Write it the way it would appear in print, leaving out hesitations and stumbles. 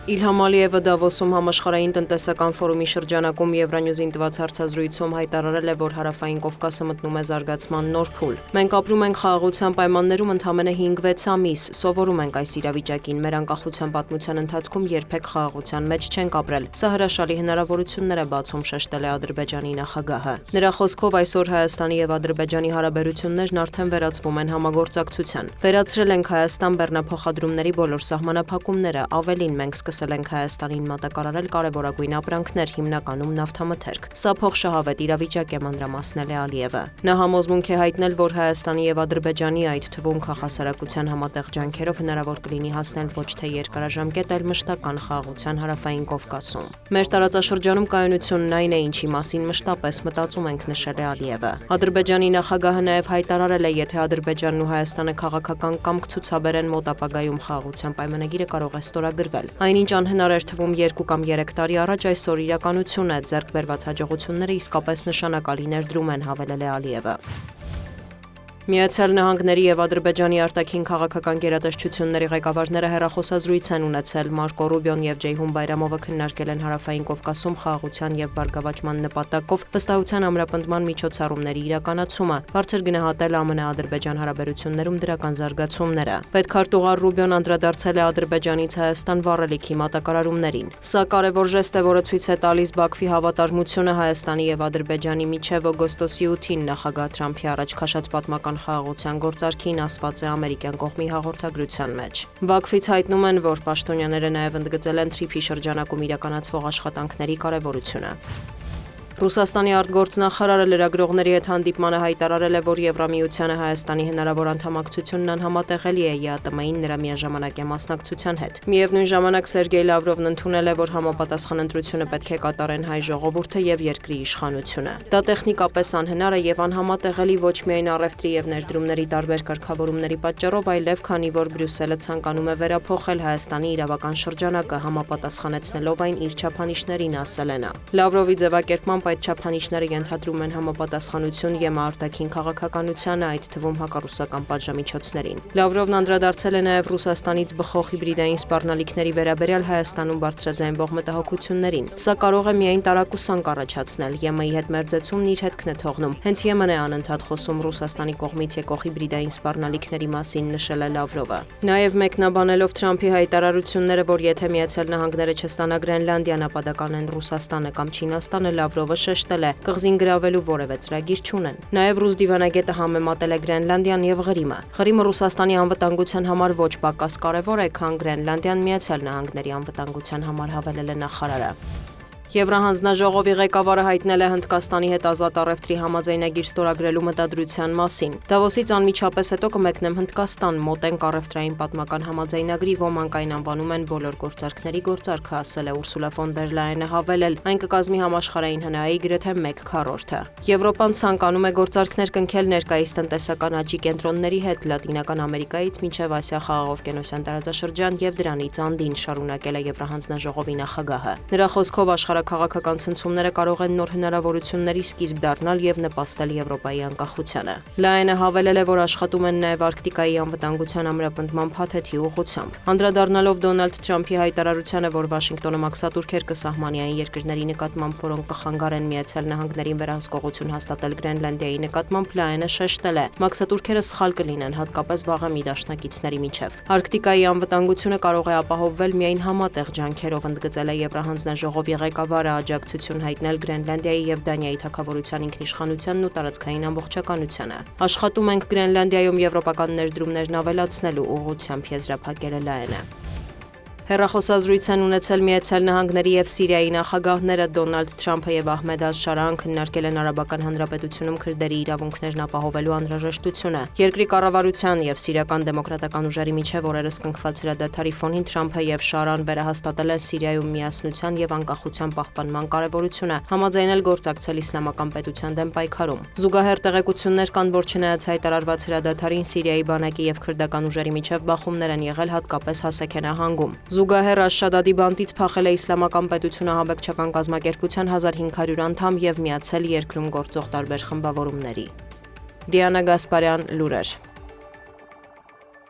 Իլհամ Ալիևը Դավոսում համաշխարհային տնտեսական ֆորումի շրջանակում Եվրանյուզին տված հարցազրույցում հայտարարել է, որ Հարավային Կովկասը մտնում է զարգացման նոր փուլ։ Մենք ապրում ենք խաղաղության պայմաններում ընդամենը 5-6 ամիս, սովորում ենք այս իրավիճակին, մեր անկախության պատմության ընթացքում երբեք խաղաղության մեջ չենք ապրել։ Սա հրաշալի հնարավորություններ է բացում, շեշտել է Ադրբեջանի նախագահը։ Նրա խոսքով այսօր Հայաստանի եւ Ադրբեջանի հարաբերություններն արդեն վերածվում են համագործակցության։ Վերացրել ենք Հայաստան բեռնափոխադրումների բոլոր սահմանափակումները, ավելին մենք սկսել ենք Հայաստանին մատակարարել կարևորագույն ապրանքներ, հիմնականում նավթամթերք։ Սա փոխշահավետ իրավիճակ է, մանրամասնել է Ալիևը։ Նա համոզմունք է հայտնել, որ Հայաստանի եւ Ադրբեջանի, այդ թվում քաղաքասարակության համատեղ ջանքերով հնարավոր կլինի հասնել ոչ թե երկարաժամկետ, այլ մշտական խաղաղության Հարավային Կովկասում։ Մեր տարածաշրջանում կայունությունն այն է, ինչի մասին մշտապես մտածում ենք, նշել է Ալիևը։ Ադրբեջանի նախագահը նաև հայտարարել է, եթե Ադրբեջանն ու Հայաստանը քաղաքական կամք ցուցաբերեն, մոտ ապագայում խաղաղության պայմանագիրը կարող է ստորագրվել։ Այնինչ անհնար էր թվում 2 կամ 3 տարի առաջ, այսօր իրականություն է, ձեռք բերված հաջողությունները իսկապես նշանակալի ներդրում են, հավելել է Ալիևը։ Միացյալ Նահանգների եւ Ադրբեջանի արտաքին քաղաքական գերատեսչությունների ղեկավարները հեռախոսազրույց են ունեցել։ Մարկո Ռուբիոն եւ Ջեյհուն Բայրամովը քննարկել են Հարավային Կովկասում խաղաղության եւ բարգավաճման նպատակով վստահության ամրապնդման միջոցառումների իրականացումը, բարձր գնահատել ԱՄՆ-Ադրբեջան հարաբերություններում դրական զարգացումները։ Պետքարտուղար Ռուբիոն անդրադարձել է Ադրբեջանից Հայաստան վառելիքի մատակարարումներին։ Սա կարևոր ժեստ է, որը ցույց է տալիս Բաքվի հավատարմությունը Հայաստանի եւ Ադրբեջանի միջև օգոստոսի 8-ին նախագահ Թրամփի առաջ քաշած պատմական խաղաղության գործարքին, ասված է ամերիկյան կողմի հաղորդագրության մեջ։ Բաքվից հայտնում են, որ պաշտոնյաները նաև ընդգծել են Թրիփի շրջանակում իրականացվող աշխատանքների կարևորությունը։ Ռուսաստանի արտգործնախարարը լրագրողների հետ հանդիպմանը հայտարարել է, որ Եվրամիությանը Հայաստանի հնարավոր անդամակցությունն անհամատեղելի է ԵԱՏՄ-ին նրա միաժամանակյա մասնակցության հետ։ Միևնույն ժամանակ Սերգեյ Լավրովն ընդունել է, որ համապատասխան ընտրությունը պետք է կատարեն հայ ժողովուրդը եւ երկրի իշխանությունը։ Դա տեխնիկապես անհնար է եւ անհամատեղելի ոչ միայն առևտրի եւ ներդրումների տարբեր կարգավորումների պատճառով, այլև քանի որ Բրյուսելը ցանկանում է վերափոխել Հայաստանի իրավական շրջանակը, համապատասխանեցնելով այն իր չափանիշներին, ասել է նա։ Լավրովի ձևակերպմամբ այդ չափանիշները ենթադրում են համապատասխանություն ԵՄ արտաքին քաղաքականությանը, այդ թվում հակառուսական պատժամիջոցներին։ Լավրովն անդրադարձել է նաև Ռուսաստանից բխող հիբրիդային սպառնալիքների վերաբերյալ Հայաստանում բարձրաձայնվող մտահոգություններին։ Սա կարող է միայն տարակուսանք առաջացնել։ ԵՄ-ի հետ մերձեցումն իր հետքն է թողնում։ Հենց ԵՄ-ն է անընդհատ խոսում Ռուսաստանի կողմից եկող հիբրիդային սպառնալիքների մասին, նշել է Լավրովը։ Նաև մեկնաբանելով Թրամփի հայտարարությունները, որ եթե Միացյալ Նահանգները չստանա Գրենլանդիան, ապա դա կանեն Ռուսաստանը կամ Չինաստանը, Լավրովը շեշտել է, կղզին գրավելու որևէ ծրագիր չունեն։ Նաև ռուս դիվանագետը համեմատել է Գրենլանդիան եւ Ղրիմը։ Ղրիմը Ռուսաստանի անվտանգության համար ոչ պակաս կարևոր է, քան Գրենլանդիան Միացյալ Նահանգների անվտանգության համար, հավելել է նախարարը։ Եվրահանձնաժողովի ղեկավարը հայտնել է Հնդկաստանի հետ ազատ առևտրի համաձայնագիր ստորագրելու մտադրության մասին։ Դավոսից անմիջապես հետո կմեկնեմ Հնդկաստան, մոտենք առևտրային պատմական համաձայնագրի, ոմանք այն անվանում են բոլոր գործարքների գործարքը, ասել է Ուրսուլա ֆոն դեր Լայենը, հավելել, այն կկազմի համաշխարհային հնայի գրեթե 1/4-ը։ Եվրոպան ցանկանում է գործարքներ կնքել ներկայիս տնտեսական աճի կենտրոնների հետ Լատինական Ամերիկայից մինչև Ասիա խաղաղօվկիանոսյան տարածաշրջան եւ դրանից անդին, շարունակել է Եվրահանձնաժողովի նախագահը։ Նրա խոսքով քաղաքական ցնցումները կարող են նոր հնարավորությունների սկիզբ դառնալ եւ նպաստել Եվրոպայի անկախությանը։ Լայենը հավելել է, որ աշխատում են նաեւ Արկտիկայի անվտանգության ամրապնդման փաթեթի ուղղությամբ։ Անդրադառնալով Դոնալդ Թրամփի հայտարարությանը, որ Վաշինգտոնը մաքսատուրքեր կսահմանի այն երկրների նկատմամբ, որոնք կխանգարեն Միացյալ Նահանգներին վերահսկողություն հաստատել Գրենլանդիայի նկատմամբ, Լայենը շեշտել է, մաքսատուրքերը սխալ կլինեն, հատկապես վաղեմի դաշնակիցների միջև։ Արկտիկայի անվտանգությունը կարող է ապահովվել միայն համատեղ ջանքերով, ընդգծել է Եվրահանձնաժողովի ղեկավարը, աջակցություն հայտնել Գրենլանդիայի եւ Դանիայի թագավորության ինքնիշխանությանն ու տարածքային ամբողջականությանը։ Աշխատում ենք Գրենլանդիայում եվրոպական ներդրումներն ավելացնելու ուղղությամբ, եզրափակել է Լայենը։ Հեռախոսազրույց են ունեցել Միացյալ Նահանգների եւ Սիրիայի նախագահները Դոնալդ Թրամփը եւ Ահմեդ Ալ-Շարան քննարկել են Արաբական Հանրապետությունում քրդերի իրավունքներն ապահովելու անհրաժեշտությունը։ Երկրի կառավարության եւ սիրիական դեմոկրատական ուժերի միջև օրերս կնքված հրադադարի ֆոնին Թրամփը եւ Շարան վերահաստատել են Սիրիայում միասնության եւ անկախության պահպանման կարեւորությունը, համաձայնել գործակցել իսլամական պետության դեմ պայքարում։ Զուգահեռ տեղեկություններ կան, որ չնայած հայտարարված հրադադարին Սիրիայի բանակի եւ քրդական ուժերի միջև բախումներ են եղել, հատկապես Հասեքե նահանգում։ Զուգահեռ Աշշադադի բանտից փախել է իսլամական պետությունը ահաբեկչական կազմակերպության 1500 անդամ եւ միացել երկրում գործող տարբեր խմբավորումների։ Դիանա Գասպարյան, լուրեր։